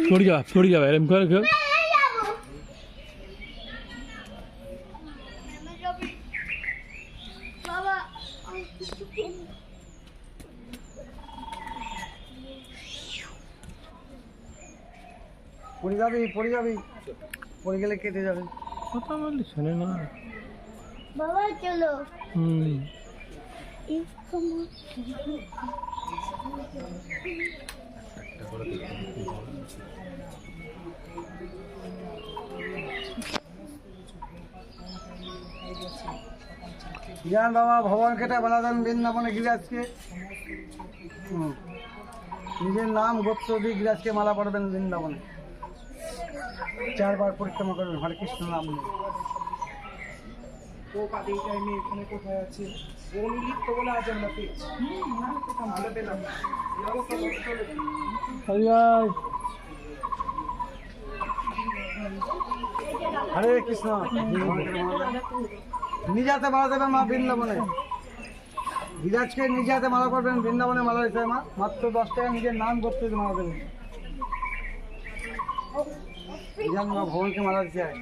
छोड़ जा एरम कर পড়ে যাবি পড়ে গেলে কেটে যাবে কথা বললি শোনে না বাবা চলো যান বাবা ভগবান কেটে বলা দেন বৃন্দাবনে গিরাজকে নিজের নাম গোত্র দিয়ে গিরাজকে মালা পড়বেন বৃন্দাবনে 4 বার পরিক্রমা করবেন হরে কৃষ্ণ নাম নিয়ে। ও কাজ এই টাইমে এখানে কোথায় আছে ও লিখতে বলে আজ আমরা পেয়েছি ভালো পেলাম হরে কৃষ্ণ নিজ হাতে মালা দেবেন মা বৃন্দাবনে গিরাজকে নিজ হাতে মালা করবেন বৃন্দাবনে মালা দিতে মা মাত্র 10 টাকা নিজের নাম গোত্র দিয়ে মালা দেবেন যান মা ভগবানকে মালা দিতে হয়